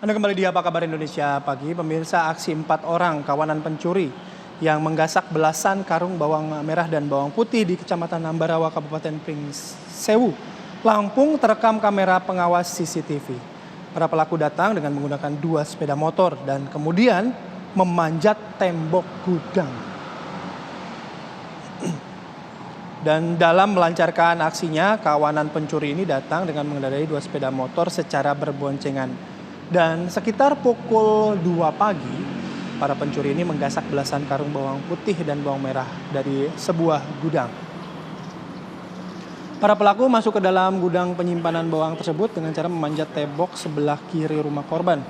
Anda kembali di Apa Kabar Indonesia Pagi. Pemirsa, aksi 4 orang kawanan pencuri yang menggasak belasan karung bawang merah dan bawang putih di Kecamatan Ambarawa, Kabupaten Pringsewu, Lampung terekam kamera pengawas CCTV. Para pelaku datang dengan menggunakan 2 sepeda motor dan kemudian memanjat tembok gudang. Dan dalam melancarkan aksinya, kawanan pencuri ini datang dengan mengendarai 2 sepeda motor secara berboncengan. Dan sekitar pukul 2 pagi, para pencuri ini menggasak belasan karung bawang putih dan bawang merah dari sebuah gudang. Para pelaku masuk ke dalam gudang penyimpanan bawang tersebut dengan cara memanjat tembok sebelah kiri rumah korban.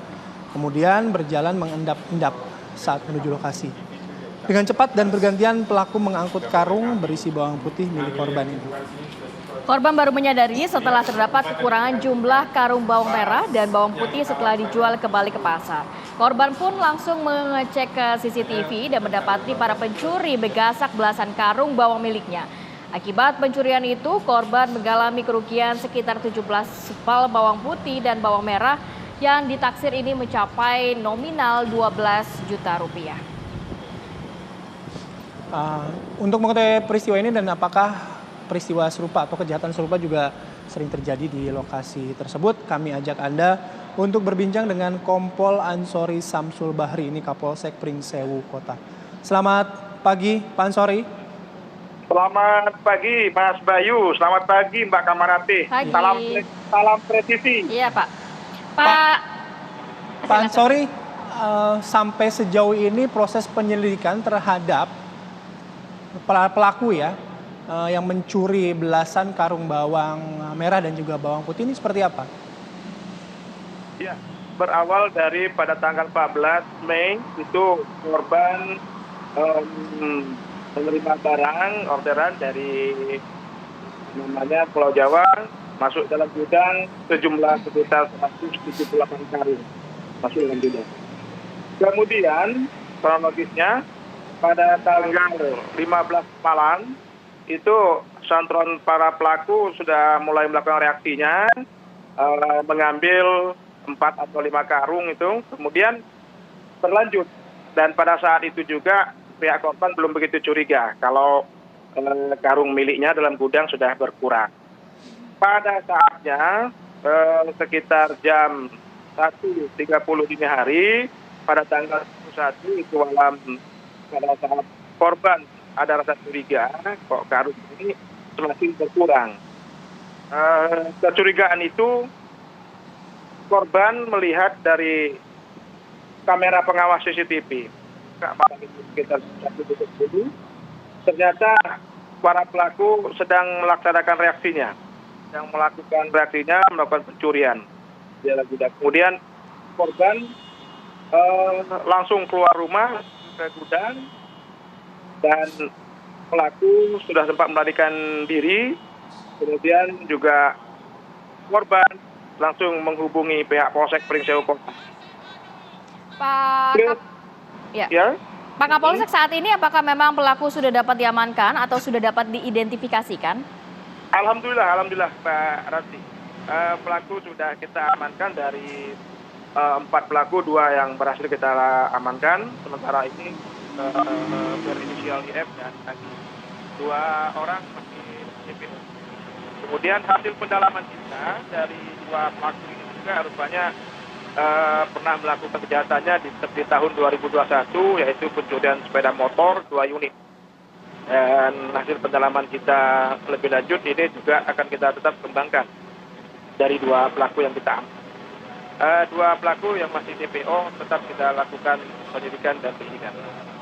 Kemudian berjalan mengendap-endap saat menuju lokasi. Dengan cepat dan bergantian pelaku mengangkut karung berisi bawang putih milik korban ini. Korban baru menyadari setelah terdapat kekurangan jumlah karung bawang merah dan bawang putih setelah dijual kembali ke pasar. Korban pun langsung mengecek ke CCTV dan mendapati para pencuri menggasak belasan karung bawang miliknya. Akibat pencurian itu, korban mengalami kerugian sekitar 17 sepal bawang putih dan bawang merah yang ditaksir ini mencapai nominal 12 juta rupiah. Untuk mengetahui peristiwa ini dan apakah peristiwa serupa atau kejahatan serupa juga sering terjadi di lokasi tersebut, kami ajak Anda untuk berbincang dengan Kompol Ansori Samsul Bahri, ini Kapolsek Pringsewu Kota. Selamat pagi Pak Ansori. Selamat pagi Mas Bayu, selamat pagi Mbak Kamarati. Salam presisi. Iya Pak. Pak Ansori, sampai sejauh ini proses penyelidikan terhadap pelaku ya, yang mencuri belasan karung bawang merah dan juga bawang putih ini seperti apa? Ya, berawal dari pada tanggal 14 Mei itu korban menerima barang orderan dari namanya Pulau Jawa masuk dalam gudang sejumlah sekitar 178 karung masuk dalam gudang. Kemudian kronologisnya pada tanggal 15 malam itu santron para pelaku sudah mulai melakukan reaksinya, mengambil 4 atau 5 karung itu, kemudian berlanjut. Dan pada saat itu juga pihak korban belum begitu curiga kalau karung miliknya dalam gudang sudah berkurang. Pada saatnya sekitar jam 1.30 dini hari pada tanggal 1 itu malam, pada saat korban ada rasa curiga kok karung ini semakin berkurang. Kecurigaan itu korban melihat dari kamera pengawas CCTV. Sekitar 1.10, ternyata para pelaku sedang melaksanakan reaksinya, melakukan pencurian. Kemudian korban langsung keluar rumah ke gudang dan pelaku sudah sempat melarikan diri. Kemudian juga korban langsung menghubungi pihak Polsek Pringsewu Kota. Pak Kapolsek, saat ini apakah memang pelaku sudah dapat diamankan atau sudah dapat diidentifikasikan? Alhamdulillah Pak Rati. Pelaku sudah kita amankan dari 4 pelaku, 2 yang berhasil kita amankan. Sementara ini berinisial IF dan lagi 2 orang masih sipil. Kemudian hasil pendalaman kita dari 2 pelaku ini juga rupanya pernah melakukan kejahatannya di tahun 2021, yaitu pencurian sepeda motor 2 unit. Dan hasil pendalaman kita lebih lanjut ini juga akan kita tetap kembangkan dari 2 pelaku yang kita amankan. 2 pelaku yang masih DPO tetap kita lakukan penyidikan dan penyidikan.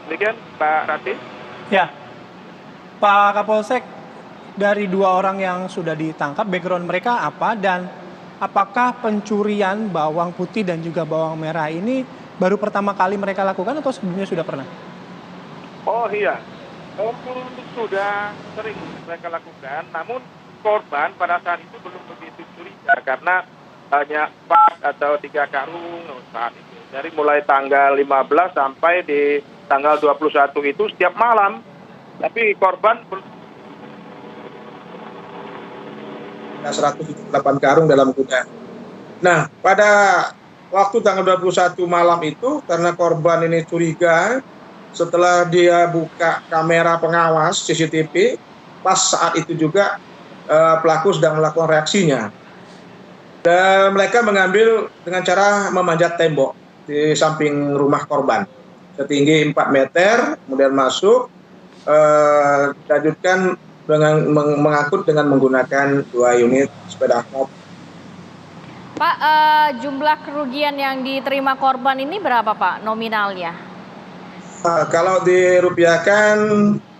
Demikian Pak Rati. Ya, Pak Kapolsek, dari 2 orang yang sudah ditangkap, background mereka apa dan apakah pencurian bawang putih dan juga bawang merah ini baru pertama kali mereka lakukan atau sebelumnya sudah pernah? Oh iya, sudah sering mereka lakukan, namun korban pada saat itu belum begitu curiga karena hanya 4 atau 3 karung saat itu. Dari mulai tanggal 15 sampai di tanggal 21 itu setiap malam. Tapi korban 178 karung dalam gudang. Nah, pada waktu tanggal 21 malam itu karena korban ini curiga setelah dia buka kamera pengawas CCTV, pas saat itu juga pelaku sedang melakukan reaksinya. Dan mereka mengambil dengan cara memanjat tembok di samping rumah korban setinggi 4 meter, kemudian masuk, dilanjutkan dengan mengangkut dengan menggunakan 2 unit sepeda motor. Pak, jumlah kerugian yang diterima korban ini berapa Pak nominalnya? Kalau dirupiahkan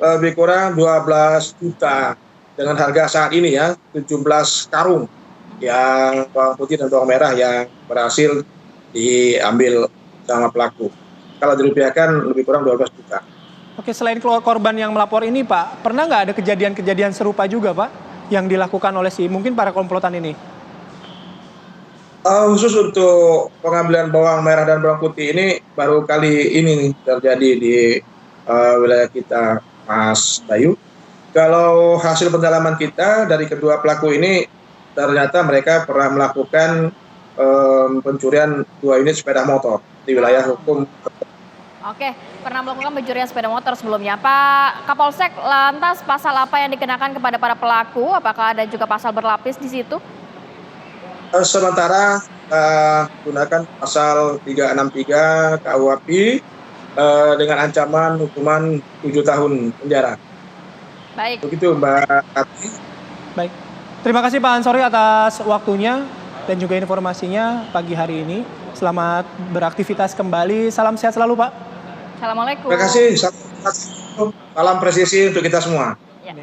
lebih kurang 12 juta dengan harga saat ini ya, 17 karung yang bawang putih dan bawang merah yang berhasil diambil sama pelaku. Kalau dirupiahkan lebih kurang 12 juta. Oke, selain korban yang melapor ini Pak, pernah nggak ada kejadian-kejadian serupa juga Pak yang dilakukan oleh mungkin para komplotan ini? Khusus untuk pengambilan bawang merah dan bawang putih ini baru kali ini terjadi di wilayah kita, Mas Bayu. Kalau hasil pendalaman kita dari kedua pelaku ini, ternyata mereka pernah melakukan pencurian 2 unit sepeda motor di wilayah hukum. Oke, pernah melakukan pencurian sepeda motor sebelumnya. Pak Kapolsek, lantas pasal apa yang dikenakan kepada para pelaku? Apakah ada juga pasal berlapis di situ? Sementara gunakan pasal 363 KUHP dengan ancaman hukuman 7 tahun penjara. Baik. Begitu Mbak Ati. Baik, terima kasih Pak Ansori atas waktunya dan juga informasinya pagi hari ini. Selamat beraktivitas kembali, salam sehat selalu Pak. Assalamualaikum. Terima kasih, salam presisi untuk kita semua. Ya.